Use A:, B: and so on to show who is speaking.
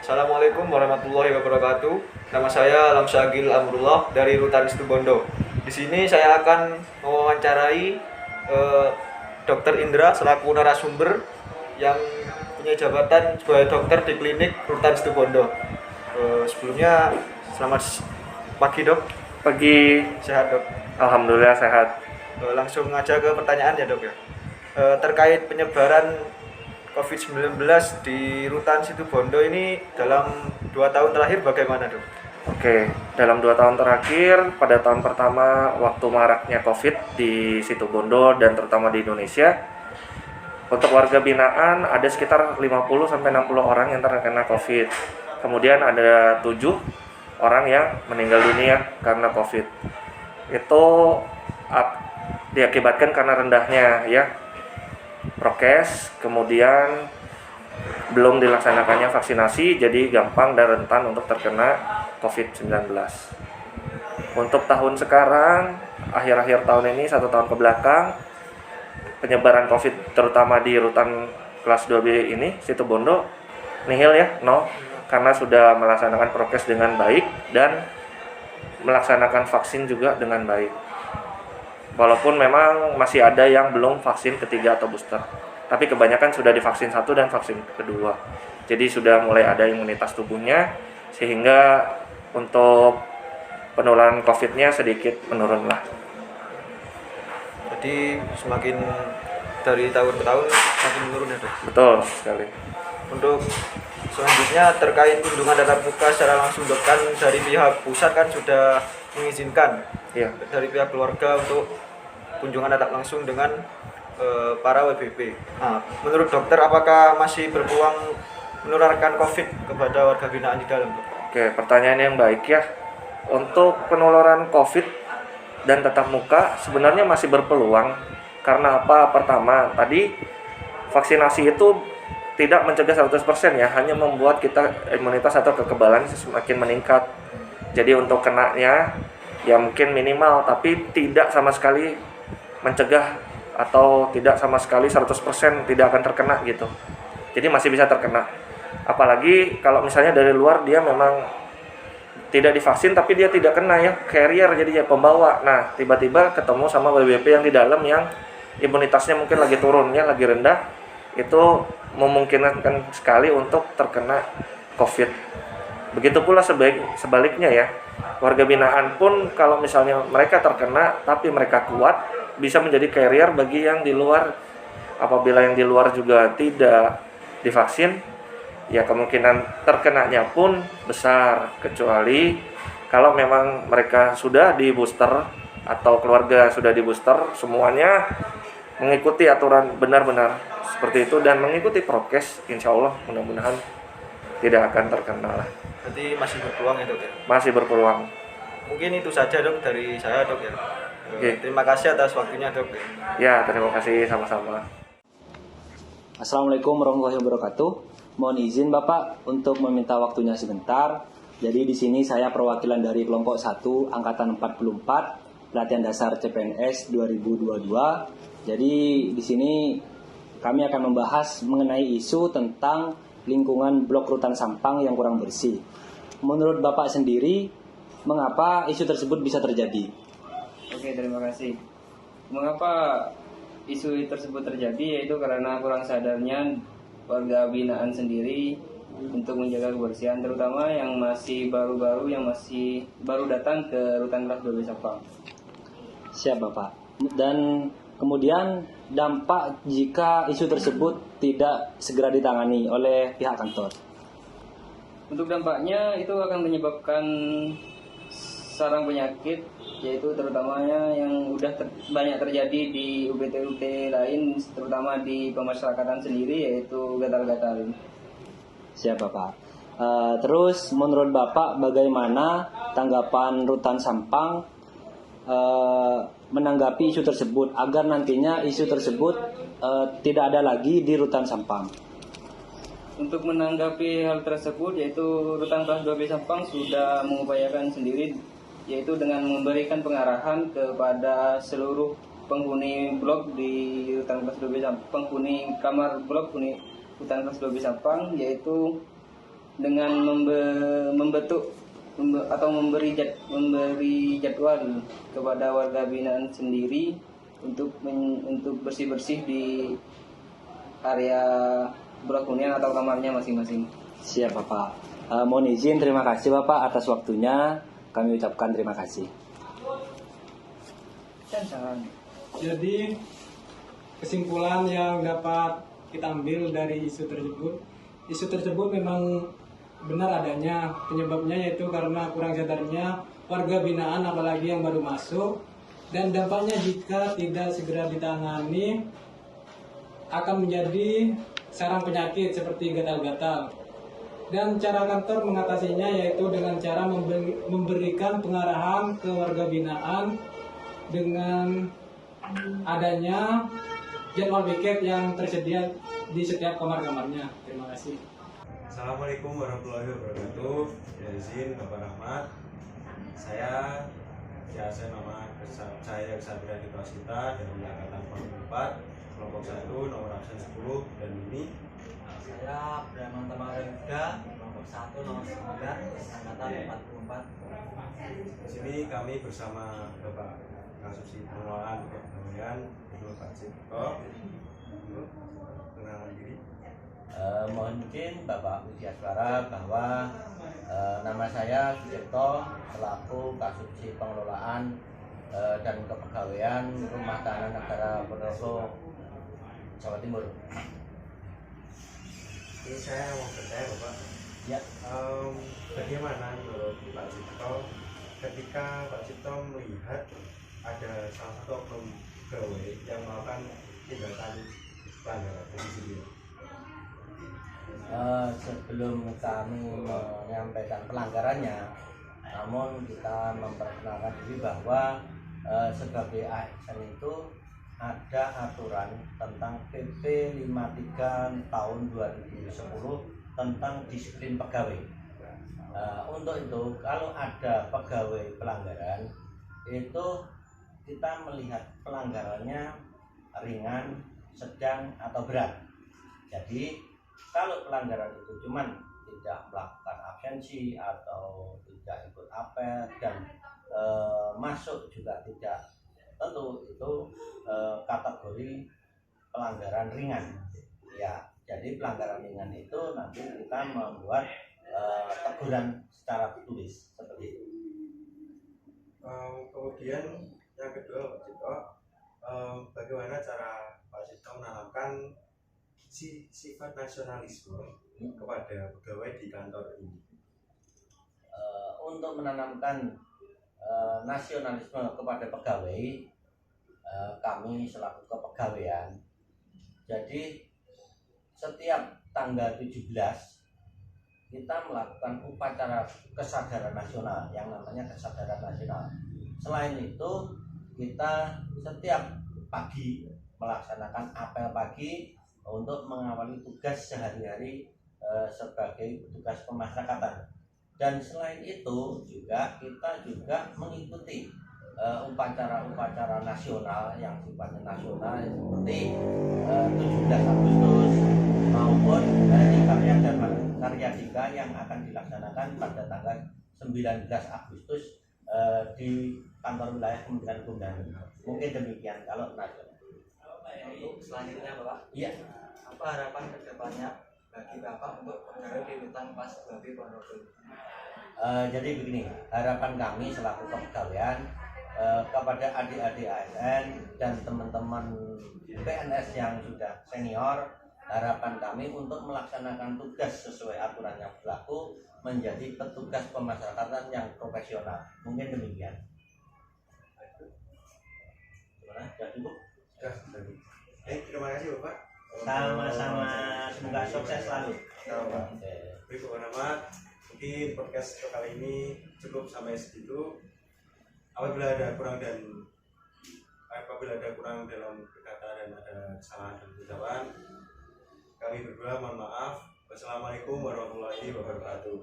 A: Assalamualaikum warahmatullahi wabarakatuh. Nama saya Lamsyagil Amrullah dari Rutan Situbondo. Di sini saya akan mewawancarai Dr. Indra selaku narasumber yang punya jabatan sebagai dokter di klinik Rutan Situbondo. Sebelumnya selamat pagi dok.
B: Pagi.
A: Sehat dok?
B: Alhamdulillah sehat.
A: Langsung aja ke pertanyaan ya dok ya. Terkait penyebaran COVID-19 di Rutan Situbondo ini dalam 2 tahun terakhir bagaimana dok?
B: Oke, dalam 2 tahun terakhir, pada tahun pertama waktu maraknya COVID di Situbondo dan terutama di Indonesia, untuk warga binaan ada sekitar 50-60 orang yang terkena COVID. Kemudian ada 7 orang yang meninggal dunia karena COVID. Itu diakibatkan karena rendahnya ya prokes, kemudian belum dilaksanakannya vaksinasi, jadi gampang dan rentan untuk terkena COVID-19. Untuk tahun sekarang, akhir-akhir tahun ini, 1 tahun ke belakang, penyebaran COVID terutama di rutan kelas 2B ini, Situbondo, nihil ya, nol, karena sudah melaksanakan prokes dengan baik dan melaksanakan vaksin juga dengan baik. Walaupun memang masih ada yang belum vaksin ketiga atau booster, tapi kebanyakan sudah divaksin 1 dan vaksin kedua. Jadi sudah mulai ada imunitas tubuhnya, sehingga untuk penularan COVID-nya sedikit menurun lah.
A: Jadi semakin dari tahun ke tahun semakin menurun ya dok?
B: Betul sekali.
A: Untuk selanjutnya terkait kunjungan tatap muka secara langsung dok, kan dari pihak pusat kan sudah mengizinkan dari pihak keluarga untuk kunjungan tatap langsung dengan para WBP. Nah, menurut dokter apakah masih berpeluang menularkan COVID kepada warga binaan di dalam?
B: Oke, pertanyaan yang baik ya. Untuk penularan COVID dan tatap muka sebenarnya masih berpeluang. Karena apa? Pertama, tadi vaksinasi itu tidak mencegah 100% ya, hanya membuat kita imunitas atau kekebalan semakin meningkat. Jadi untuk kenanya ya mungkin minimal, tapi tidak sama sekali mencegah atau tidak sama sekali 100% tidak akan terkena gitu. Jadi masih bisa terkena. Apalagi kalau misalnya dari luar dia memang tidak divaksin tapi dia tidak kena ya, carrier jadi ya pembawa. Nah, tiba-tiba ketemu sama WBP yang di dalam yang imunitasnya mungkin lagi turunnya, lagi rendah, itu memungkinkan sekali untuk terkena COVID. Begitu pula sebaliknya ya. Warga binaan pun kalau misalnya mereka terkena tapi mereka kuat, bisa menjadi carrier bagi yang di luar. Apabila yang di luar juga tidak divaksin, ya kemungkinan terkenanya pun besar, kecuali kalau memang mereka sudah di booster atau keluarga sudah di booster, semuanya mengikuti aturan benar-benar seperti itu dan mengikuti prokes, insya Allah mudah-mudahan tidak akan terkena lah.
A: Berarti masih berpeluang ya dok ya?
B: Masih berpeluang.
A: Mungkin itu saja dok dari saya dok ya. Terima kasih atas waktunya dok.
B: Ya, terima kasih sama-sama.
C: Assalamualaikum warahmatullahi wabarakatuh. Mohon izin Bapak untuk meminta waktunya sebentar. Jadi di sini saya perwakilan dari kelompok 1 angkatan 44 pelatihan dasar CPNS 2022. Jadi di sini kami akan membahas mengenai isu tentang lingkungan blok Rutan Sampang yang kurang bersih. Menurut Bapak sendiri, mengapa isu tersebut bisa terjadi?
D: Oke, terima kasih. Mengapa isu tersebut terjadi? Yaitu karena kurang sadarnya warga binaan sendiri untuk menjaga kebersihan, terutama yang masih baru-baru, yang masih baru datang ke Rutan kelas 2B Sampang.
C: Siap Bapak. Dan kemudian dampak jika isu tersebut tidak segera ditangani oleh pihak kantor.
D: Untuk dampaknya itu akan menyebabkan sarang penyakit, yaitu terutamanya yang udah banyak terjadi di UBT-UBT lain, terutama di pemasyarakatan sendiri, yaitu gatal-gatal.
C: Siap Bapak. Terus menurut Bapak bagaimana tanggapan Rutan Sampang menanggapi isu tersebut agar nantinya isu tersebut tidak ada lagi di Rutan Sampang?
D: Untuk menanggapi hal tersebut, yaitu Rutan kelas 2B Sampang sudah mengupayakan sendiri, yaitu dengan memberikan pengarahan kepada seluruh penghuni blok di Rutan kelas 2B Sampang, penghuni kamar blok Rutan kelas 2B Sampang, yaitu dengan atau memberi jadwal kepada warga binaan sendiri untuk bersih-bersih di area blok hunian atau kamarnya masing-masing.
C: Siap Bapak. Mohon izin, terima kasih Bapak atas waktunya. Kami ucapkan terima kasih.
E: Jadi kesimpulan yang dapat kita ambil dari isu tersebut memang benar adanya. Penyebabnya yaitu karena kurang sadarnya warga binaan apalagi yang baru masuk, dan dampaknya jika tidak segera ditangani akan menjadi sarang penyakit seperti gatal-gatal. Dan cara kantor mengatasinya yaitu dengan cara memberikan pengarahan ke warga binaan dengan adanya jadwal piket yang tersedia di setiap kamar-kamarnya. Terima kasih.
F: Assalamualaikum warahmatullahi wabarakatuh. Ya, izin Bapak Rahmat. Saya nama saya Kesatria Ditwasita dari Angkatan 44, kelompok 1, nomor absen 10 dan ini.
G: Saya Brahman Tamarega, kelompok 1, nomor 9, angkatan 44.
F: Di sini kami bersama Bapak Kasubsi Pengelolaan Kepegawaian, Pak Cipto. Perkenalan diri.
G: Mohon izin Bapak Budi Aswara bahwa nama saya Sucipto selaku Kasubsi Pengelolaan dan Kepegawaian Rumah Tahanan Negara Ponorogo, Jawa Timur.
F: Ini saya mau bertanya Bapak.
G: Ya.
F: Bagaimana menurut Pak Cipto ketika Pak Cipto melihat ada salah satu oknum pegawai yang melakukan tindakan pelanggaran disiplin?
G: Sebelum kami menyampaikan pelanggarannya, namun kita memperkenalkan diri bahwa sebagai ASN itu ada aturan tentang PP 53 tahun 2010 tentang disiplin pegawai. Untuk itu, kalau ada pegawai pelanggaran, itu kita melihat pelanggarannya ringan, sedang, atau berat. Jadi kalau pelanggaran itu cuman tidak melakukan absensi atau tidak ikut apel dan masuk juga tidak, tentu itu kategori pelanggaran ringan. Ya, jadi pelanggaran ringan itu nanti kita membuat teguran secara tertulis seperti itu.
F: Kemudian yang kedua Pak Cipto, bagaimana cara Pak Cipto menanamkan sifat nasionalisme kepada pegawai di kantor ini?
G: Untuk menanamkan nasionalisme kepada pegawai, kami selaku kepegawaian, jadi setiap tanggal 17 kita melakukan upacara kesadaran nasional yang namanya kesadaran nasional. Selain itu, kita setiap pagi melaksanakan apel pagi untuk mengawali tugas sehari-hari sebagai petugas pemasyarakatan. Dan selain itu juga kita mengikuti upacara-upacara nasional yang sifatnya nasional seperti 17 Agustus maupun Hari Karya Dika yang akan dilaksanakan pada tanggal 19 Agustus di kantor wilayah Kementerian Hukum dan HAM. Mungkin demikian kalau nasional.
B: Untuk selanjutnya Bapak,
G: Iya.
B: apa harapan kedepannya bagi Bapak untuk pegawai di Rutan Pas Babi Ponorogo?
G: Jadi begini, harapan kami selaku kepegawaian kepada adik-adik ASN dan teman-teman PNS yang sudah senior, harapan kami untuk melaksanakan tugas sesuai aturan yang berlaku menjadi petugas pemasyarakatan yang profesional. Mungkin demikian. Gimana? Sudah cukup?
F: Terima kasih Bapak.
G: Sama-sama, semoga sukses selalu.
F: Bapak. Baik Bapak Rahmat, mungkin podcast kali ini cukup sampai segitu. Apabila ada kurang dalam berkata dan ada kesalahan dalam ucapan, kami berdua mohon maaf. Wassalamualaikum warahmatullahi wabarakatuh.